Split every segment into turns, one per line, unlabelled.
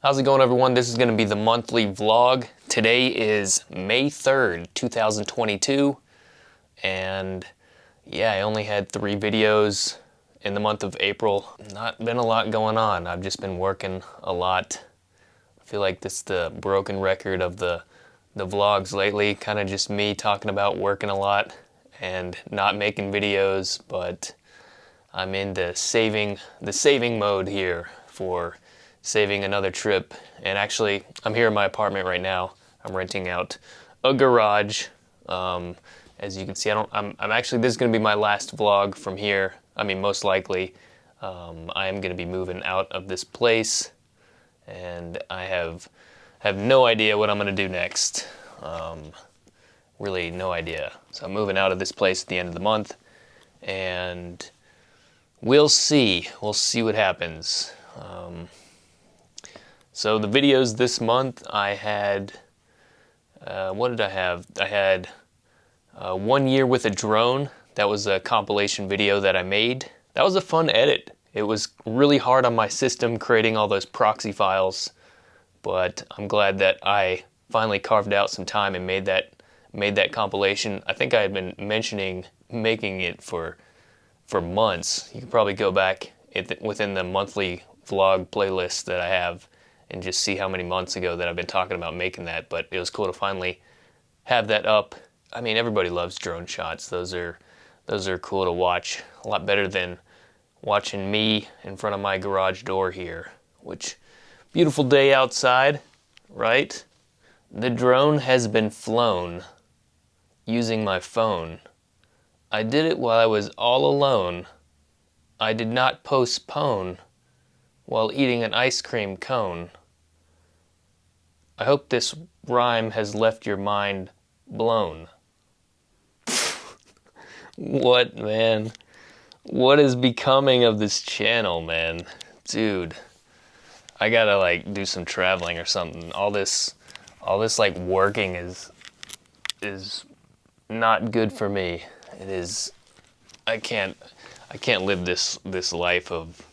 How's it going, everyone? This is going to be the monthly vlog. Today is May 3rd, 2022, and yeah, I only had 3 videos in the month of April. Not been a lot going on. I've just been working a lot. I feel like this is the broken record of the vlogs lately, kind of just me talking about working a lot and not making videos, but I'm in the saving mode here for saving another trip. And actually, I'm here in my apartment right now. I'm renting out a garage. As you can see, I'm actually, this is going to be my last vlog from here. I mean, most likely. I am going to be moving out of this place, and I have no idea what I'm going to do next. Really no idea. So I'm moving out of this place at the end of the month, and we'll see. We'll see what happens. So the videos this month, I had, what did I have? I had 1 year with a drone. That was a compilation video that I made. That was a fun edit. It was really hard on my system creating all those proxy files, but I'm glad that I finally carved out some time and made that compilation. I think I had been mentioning making it for months. You can probably go back within the monthly vlog playlist that I have and just see how many months ago that I've been talking about making that, but it was cool to finally have that up. I mean, everybody loves drone shots. Those are cool to watch. A lot better than watching me in front of my garage door here, which, beautiful day outside, right? The drone has been flown using my phone. I did it while I was all alone. I did not postpone while eating an ice cream cone. I hope this rhyme has left your mind blown. What, man? What is becoming of this channel, man? Dude, I gotta like do some traveling or something. All this like working is not good for me. It is. I can't live this life of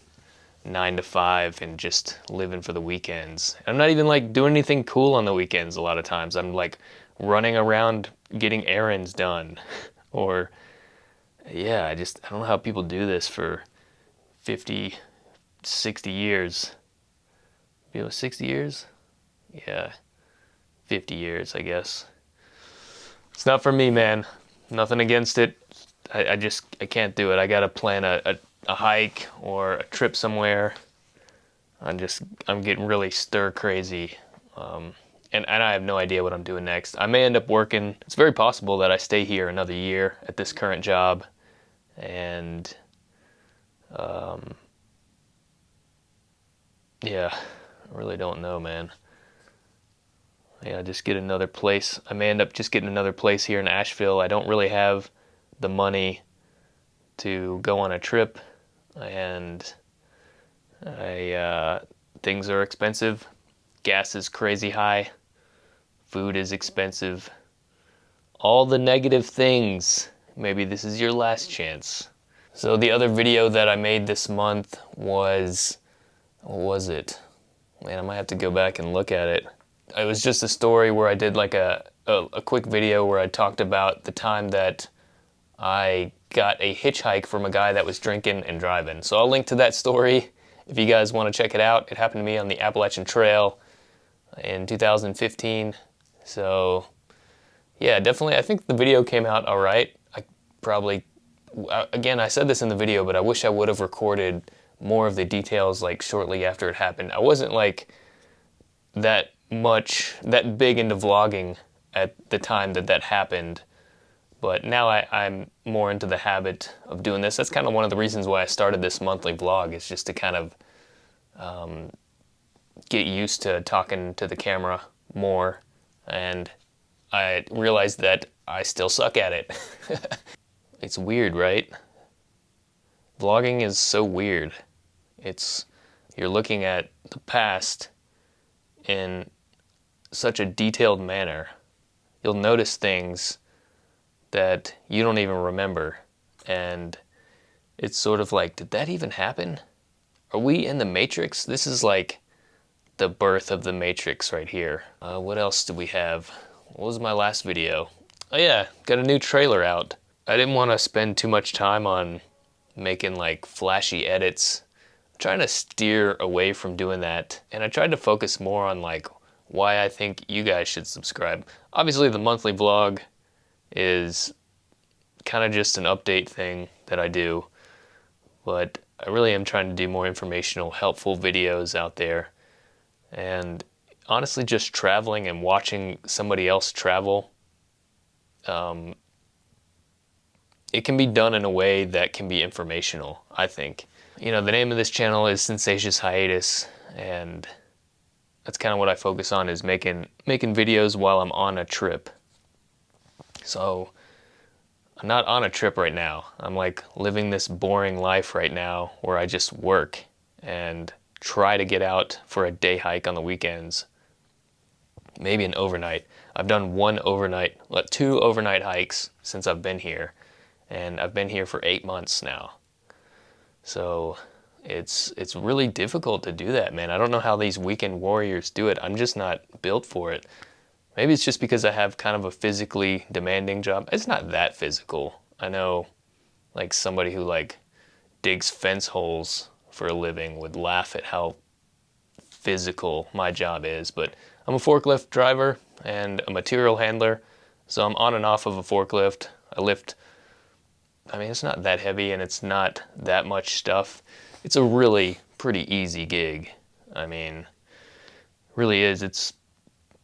9 to 5 and just living for the weekends. I'm not even like doing anything cool on the weekends a lot of times. I'm like running around getting errands done. Or yeah, I don't know how people do this for 50, 60 years. 60 years? Yeah, 50 years, I guess. It's not for me, man. Nothing against it. I can't do it. I gotta plan a hike or a trip somewhere. I'm getting really stir crazy. And I have no idea what I'm doing next. I may end up working. It's very possible that I stay here another year at this current job. And yeah, I really don't know, man. Yeah, just get another place. I may end up just getting another place here in Asheville. I don't really have the money to go on a trip, and things are expensive. Gas is crazy high. Food is expensive. All the negative things. Maybe this is your last chance. So the other video that I made this month was, what was it? Man, I might have to go back and look at it. It was just a story where I did like a quick video where I talked about the time that I got a hitchhike from a guy that was drinking and driving. So I'll link to that story if you guys want to check it out. It happened to me on the Appalachian Trail in 2015. So yeah, definitely, I think the video came out all right. Again, I said this in the video, but I wish I would have recorded more of the details like shortly after it happened. I wasn't like that big into vlogging at the time that happened, but now I'm more into the habit of doing this. That's kind of one of the reasons why I started this monthly vlog, is just to kind of get used to talking to the camera more, and I realized that I still suck at it. It's weird, right? Vlogging is so weird. You're looking at the past in such a detailed manner. You'll notice things that you don't even remember, and it's sort of like, did that even happen? Are we in the Matrix? This is like the birth of the Matrix right here. What else did we have? What was my last video? Oh yeah, got a new trailer out. I didn't want to spend too much time on making like flashy edits. I'm trying to steer away from doing that, and I tried to focus more on like why I think you guys should subscribe. Obviously the monthly vlog is kind of just an update thing that I do, but I really am trying to do more informational, helpful videos out there. And honestly, just traveling and watching somebody else travel, it can be done in a way that can be informational, I think. You know, the name of this channel is Sensatious Hiatus, and that's kind of what I focus on, is making videos while I'm on a trip. So I'm not on a trip right now. I'm like living this boring life right now where I just work and try to get out for a day hike on the weekends. Maybe an overnight. I've done two overnight hikes since I've been here, and I've been here for 8 months now. So it's really difficult to do that, man. I don't know how these weekend warriors do it. I'm just not built for it. Maybe it's just because I have kind of a physically demanding job. It's not that physical. I know like somebody who like digs fence holes for a living would laugh at how physical my job is, but I'm a forklift driver and a material handler, so I'm on and off of a forklift. I lift, I mean, it's not that heavy and it's not that much stuff. It's a really pretty easy gig. I mean, really is. It's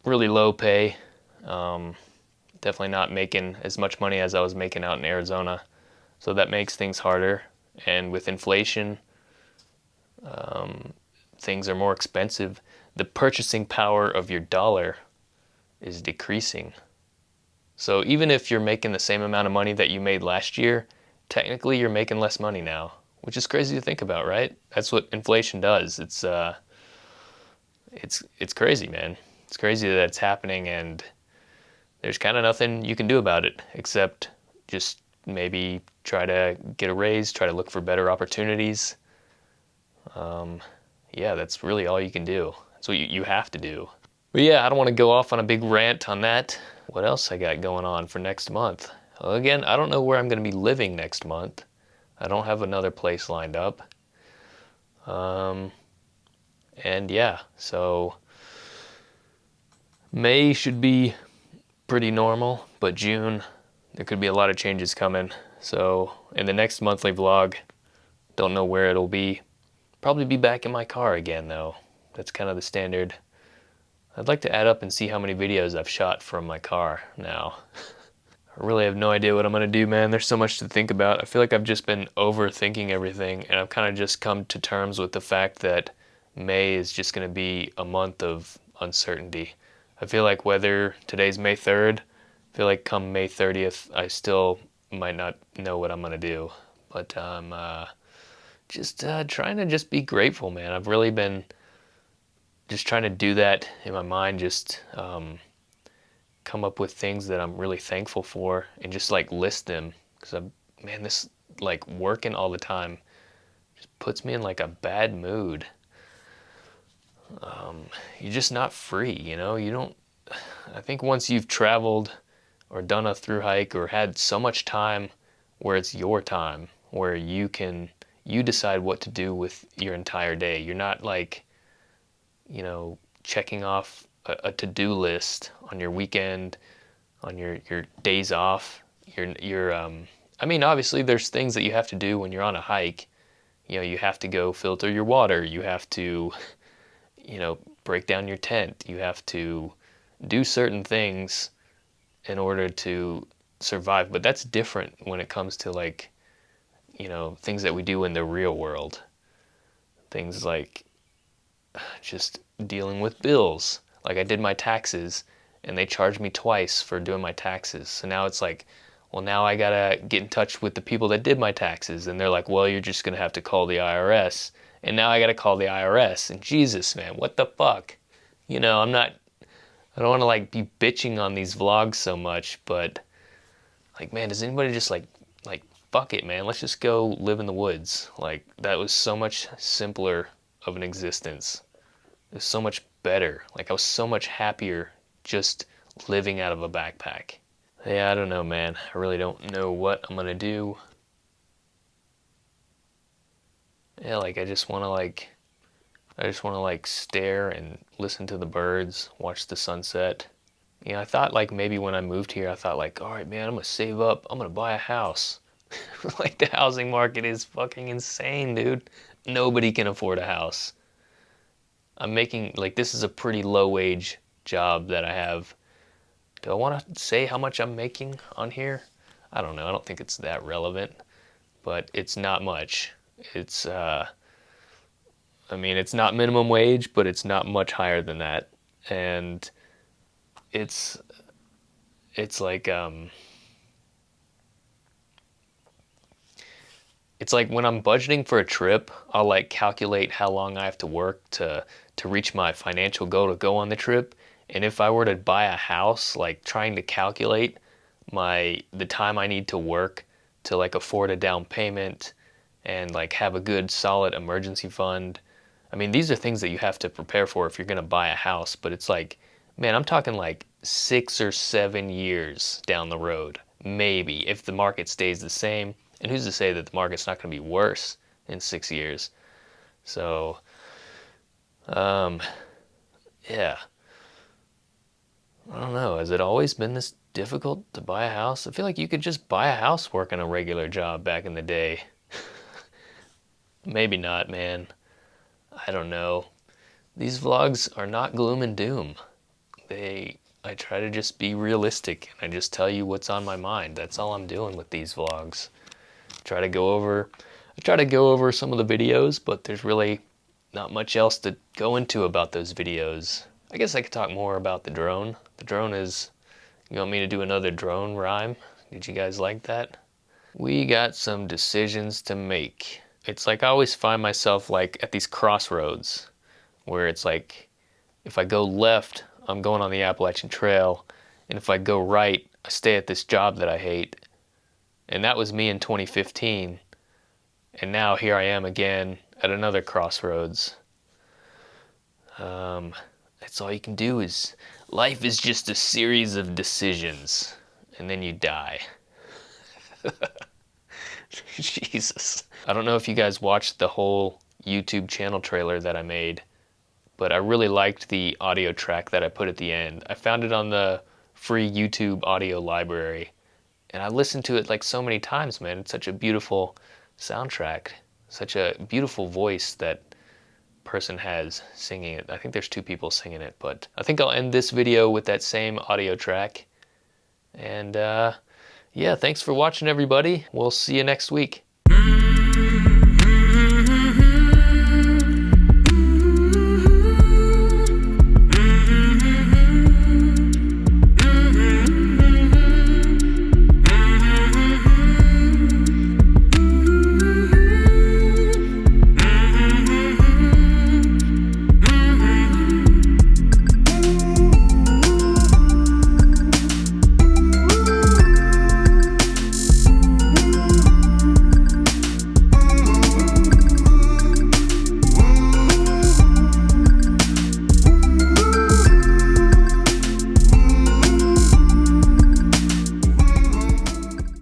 really low pay. Definitely not making as much money as I was making out in Arizona, so that makes things harder. And with inflation, things are more expensive. The purchasing power of your dollar is decreasing. So even if you're making the same amount of money that you made last year, technically you're making less money now, which is crazy to think about, right? That's what inflation does. It's crazy, man. It's crazy that it's happening, and there's kind of nothing you can do about it except just maybe try to get a raise, try to look for better opportunities. Yeah, that's really all you can do. That's what you have to do. But yeah, I don't want to go off on a big rant on that. What else I got going on for next month? Well, again, I don't know where I'm going to be living next month. I don't have another place lined up. And yeah, so May should be pretty normal, but June, there could be a lot of changes coming. So in the next monthly vlog, don't know where it'll be. Probably be back in my car again, though. That's kind of the standard. I'd like to add up and see how many videos I've shot from my car now. I really have no idea what I'm going to do, man. There's so much to think about. I feel like I've just been overthinking everything, and I've kind of just come to terms with the fact that May is just going to be a month of uncertainty. I feel like whether today's May 3rd, I feel like come May 30th, I still might not know what I'm going to do. But I'm just trying to just be grateful, man. I've really been just trying to do that in my mind, just come up with things that I'm really thankful for and just like list them. Because man, this like working all the time just puts me in like a bad mood. You're just not free, you know? You don't, I think once you've traveled or done a thru hike or had so much time where it's your time, where you decide what to do with your entire day. You're not like, you know, checking off a to-do list on your weekend, on your days off. I mean, obviously there's things that you have to do when you're on a hike. You know, you have to go filter your water. You have to, you know, break down your tent. You have to do certain things in order to survive. But that's different when it comes to like, you know, things that we do in the real world. Things like just dealing with bills. Like I did my taxes and they charged me twice for doing my taxes. So now it's like, well, now I gotta get in touch with the people that did my taxes. And they're like, well, you're just gonna have to call the IRS. And now I gotta call the IRS. And Jesus, man, what the fuck? You know, I don't wanna like be bitching on these vlogs so much, but like, man, does anybody just like, fuck it, man, let's just go live in the woods. Like, that was so much simpler of an existence. It was so much better. Like I was so much happier just living out of a backpack. Yeah, I don't know, man. I really don't know what I'm gonna do. Yeah, like I just want to like stare and listen to the birds, watch the sunset. You know, I thought like maybe when I moved here, I thought like, all right, man, I'm gonna save up. I'm gonna buy a house. Like the housing market is fucking insane, dude. Nobody can afford a house. I'm making like this is a pretty low wage job that I have. Do I want to say how much I'm making on here? I don't know. I don't think it's that relevant, but it's not much. It's I mean, it's not minimum wage, but it's not much higher than that. And it's it's like it's like when I'm budgeting for a trip, I'll like calculate how long I have to work to reach my financial goal to go on the trip. And if I were to buy a house, like trying to calculate the time I need to work to like afford a down payment and like have a good solid emergency fund. I mean, these are things that you have to prepare for if you're going to buy a house, but it's like, man, I'm talking like 6 or 7 years down the road, maybe, if the market stays the same. And who's to say that the market's not going to be worse in 6 years? So, um, yeah, I don't know. Has it always been this difficult to buy a house? I feel like you could just buy a house working a regular job back in the day. Maybe not, man. I don't know. These vlogs are not gloom and doom. I try to just be realistic and I just tell you what's on my mind. That's all I'm doing with these vlogs. Try to go over, I try to go over some of the videos, but there's really not much else to go into about those videos. I guess I could talk more about the drone. The drone is, you want me to do another drone rhyme? Did you guys like that? We got some decisions to make. It's like I always find myself like at these crossroads where it's like if I go left, I'm going on the Appalachian Trail, and if I go right, I stay at this job that I hate. And that was me in 2015, and now here I am again at another crossroads. That's all you can do is, life is just a series of decisions, and then you die. Jesus. I don't know if you guys watched the whole YouTube channel trailer that I made, but I really liked the audio track that I put at the end. I found it on the free YouTube audio library, and I listened to it like so many times, man. It's such a beautiful soundtrack, such a beautiful voice that person has singing it. I think there's two people singing it, but I think I'll end this video with that same audio track. And yeah, thanks for watching, everybody. We'll see you next week.